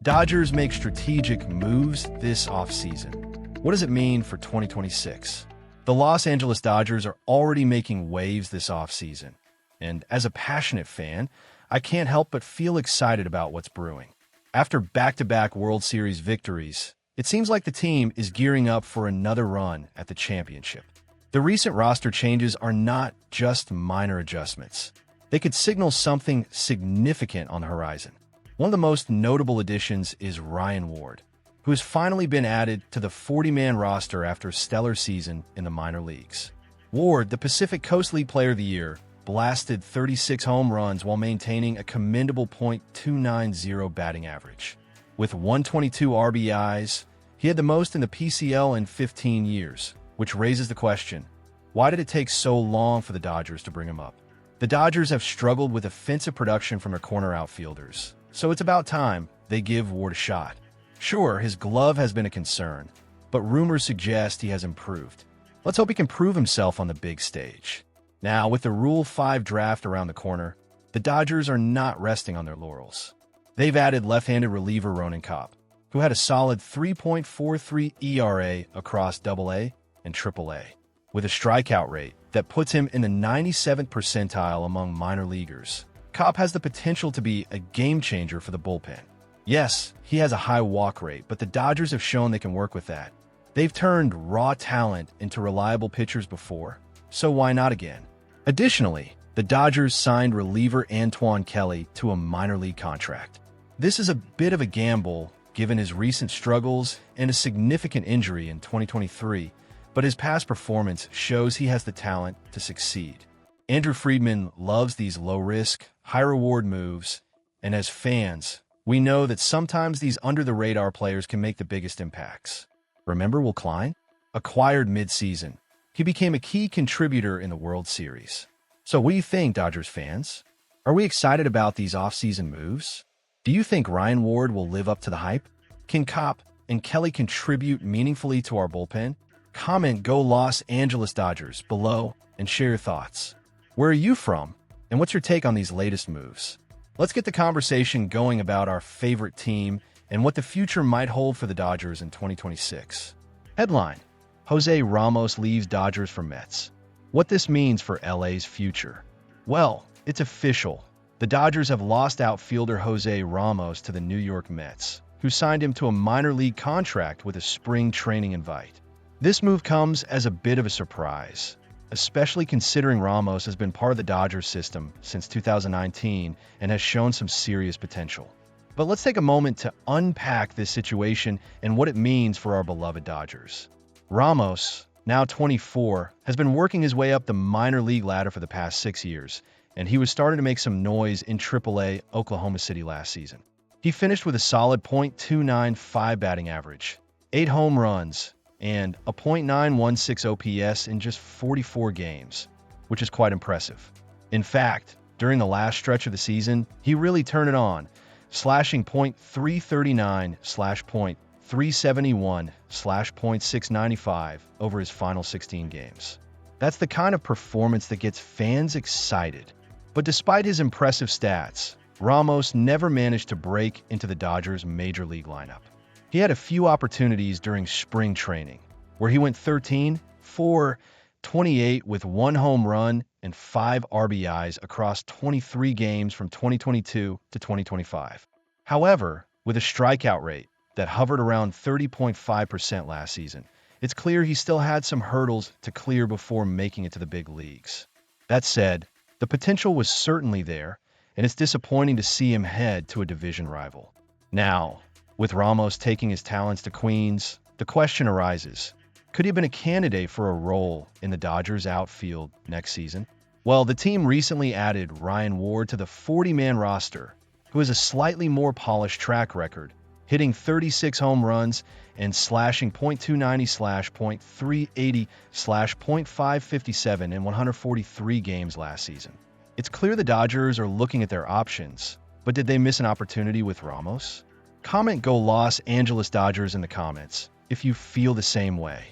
Dodgers make strategic moves this offseason. What does it mean for 2026? The Los Angeles Dodgers are already making waves this offseason, and as a passionate fan, I can't help but feel excited about what's brewing. After back-to-back World Series victories, it seems like the team is gearing up for another run at the championship. The recent roster changes are not just minor adjustments. They could signal something significant on the horizon. One of the most notable additions is Ryan Ward, who has finally been added to the 40-man roster after a stellar season in the minor leagues. Ward, the Pacific Coast League Player of the Year, blasted 36 home runs while maintaining a commendable .290 batting average. With 122 RBIs, he had the most in the PCL in 15 years, which raises the question, why did it take so long for the Dodgers to bring him up? The Dodgers have struggled with offensive production from their corner outfielders, so it's about time they give Ward a shot. Sure, his glove has been a concern, but rumors suggest he has improved. Let's hope he can prove himself on the big stage. Now, with the Rule 5 draft around the corner, the Dodgers are not resting on their laurels. They've added left-handed reliever Ronan Kopp, who had a solid 3.43 ERA across AA and AAA, with a strikeout rate that puts him in the 97th percentile among minor leaguers. Kopp has the potential to be a game-changer for the bullpen. Yes, he has a high walk rate, but the Dodgers have shown they can work with that. They've turned raw talent into reliable pitchers before, so why not again? Additionally, the Dodgers signed reliever Antoine Kelly to a minor league contract. This is a bit of a gamble given his recent struggles and a significant injury in 2023, but his past performance shows he has the talent to succeed. Andrew Friedman loves these low-risk, high-reward moves, and as fans, we know that sometimes these under-the-radar players can make the biggest impacts. Remember Will Klein? Acquired mid-season, he became a key contributor in the World Series. So what do you think, Dodgers fans? Are we excited about these offseason moves? Do you think Ryan Ward will live up to the hype? Can Kopp and Kelly contribute meaningfully to our bullpen? Comment Go Los Angeles Dodgers below and share your thoughts. Where are you from? And what's your take on these latest moves? Let's get the conversation going about our favorite team and what the future might hold for the Dodgers in 2026. Headline: Jose Ramos leaves Dodgers for Mets. What this means for LA's future? Well, it's official. The Dodgers have lost outfielder Jose Ramos to the New York Mets, who signed him to a minor league contract with a spring training invite. This move comes as a bit of a surprise, especially considering Ramos has been part of the Dodgers system since 2019 and has shown some serious potential. But let's take a moment to unpack this situation and what it means for our beloved Dodgers. Ramos, now 24, has been working his way up the minor league ladder for the past 6 years, and he was starting to make some noise in AAA Oklahoma City last season. He finished with a solid .295 batting average, 8 home runs, and a .916 OPS in just 44 games, which is quite impressive. In fact, during the last stretch of the season, he really turned it on, slashing .339/.371/.695 over his final 16 games. That's the kind of performance that gets fans excited. But despite his impressive stats, Ramos never managed to break into the Dodgers' major league lineup. He had a few opportunities during spring training, where he went 13 for 28 with 1 home run and 5 RBIs across 23 games from 2022 to 2025. However, with a strikeout rate that hovered around 30.5% last season, it's clear he still had some hurdles to clear before making it to the big leagues. That said, the potential was certainly there, and it's disappointing to see him head to a division rival. Now, with Ramos taking his talents to Queens, the question arises, could he have been a candidate for a role in the Dodgers outfield next season? Well, the team recently added Ryan Ward to the 40-man roster, who has a slightly more polished track record, hitting 36 home runs and slashing .290/.380/.557 in 143 games last season. It's clear the Dodgers are looking at their options, but did they miss an opportunity with Ramos? Comment Go Los Angeles Dodgers in the comments if you feel the same way.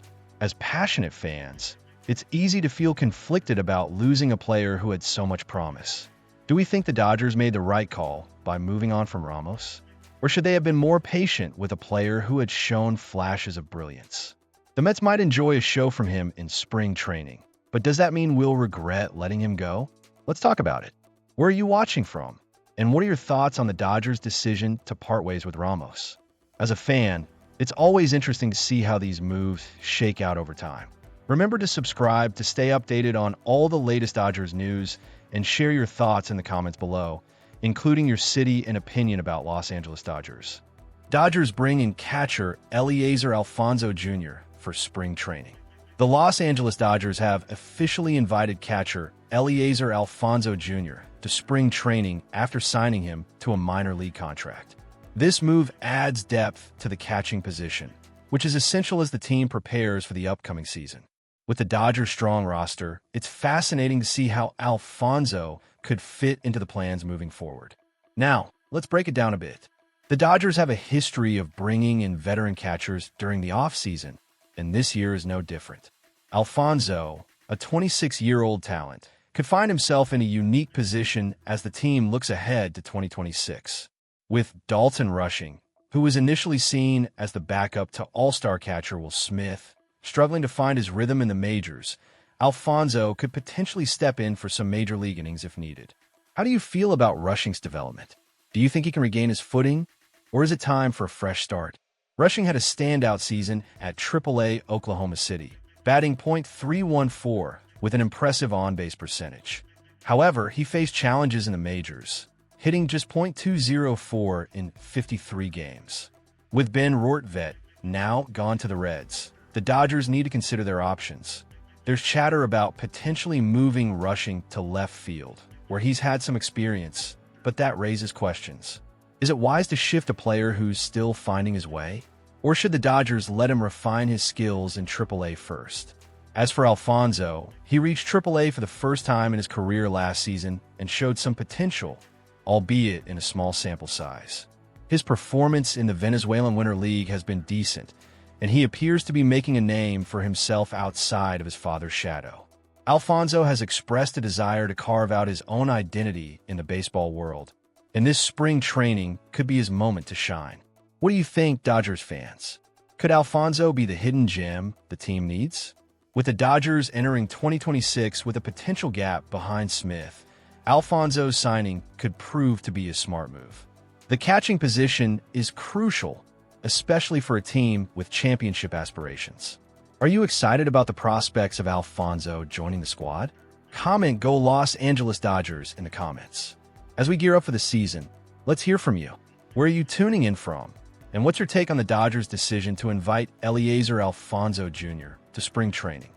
As passionate fans, it's easy to feel conflicted about losing a player who had so much promise. Do we think the Dodgers made the right call by moving on from Ramos? Or should they have been more patient with a player who had shown flashes of brilliance? The Mets might enjoy a show from him in spring training, but does that mean we'll regret letting him go? Let's talk about it. Where are you watching from? And what are your thoughts on the Dodgers' decision to part ways with Ramos? As a fan, it's always interesting to see how these moves shake out over time. Remember to subscribe to stay updated on all the latest Dodgers news and share your thoughts in the comments below, including your city and opinion about Los Angeles Dodgers. Dodgers bring in catcher Eliezer Alfonso Jr. for spring training. The Los Angeles Dodgers have officially invited catcher Eliezer Alfonso Jr. to spring training after signing him to a minor league contract. This move adds depth to the catching position, which is essential as the team prepares for the upcoming season. With the Dodgers' strong roster, it's fascinating to see how Alfonso could fit into the plans moving forward. Now, let's break it down a bit. The Dodgers have a history of bringing in veteran catchers during the offseason, and this year is no different. Alfonso, a 26-year-old talent, could find himself in a unique position as the team looks ahead to 2026. With Dalton Rushing, who was initially seen as the backup to all-star catcher Will Smith, struggling to find his rhythm in the majors, Alfonso could potentially step in for some major league innings if needed. How do you feel about Rushing's development? Do you think he can regain his footing, or is it time for a fresh start? Rushing had a standout season at AAA Oklahoma City, batting .314 with an impressive on-base percentage. However, he faced challenges in the majors, hitting just .204 in 53 games. With Ben Rortvedt now gone to the Reds, the Dodgers need to consider their options. There's chatter about potentially moving Rushing to left field, where he's had some experience, but that raises questions. Is it wise to shift a player who's still finding his way? Or should the Dodgers let him refine his skills in AAA first? As for Alfonso, he reached AAA for the first time in his career last season and showed some potential, albeit in a small sample size. His performance in the Venezuelan Winter League has been decent, and he appears to be making a name for himself outside of his father's shadow. Alfonso has expressed a desire to carve out his own identity in the baseball world, and this spring training could be his moment to shine. What do you think, Dodgers fans? Could Alfonso be the hidden gem the team needs? With the Dodgers entering 2026 with a potential gap behind Smith, Alfonso's signing could prove to be a smart move. The catching position is crucial, especially for a team with championship aspirations. Are you excited about the prospects of Alfonso joining the squad? Comment "Go Los Angeles Dodgers" in the comments. As we gear up for the season, let's hear from you. Where are you tuning in from? And what's your take on the Dodgers' decision to invite Eliezer Alfonso Jr. to spring training?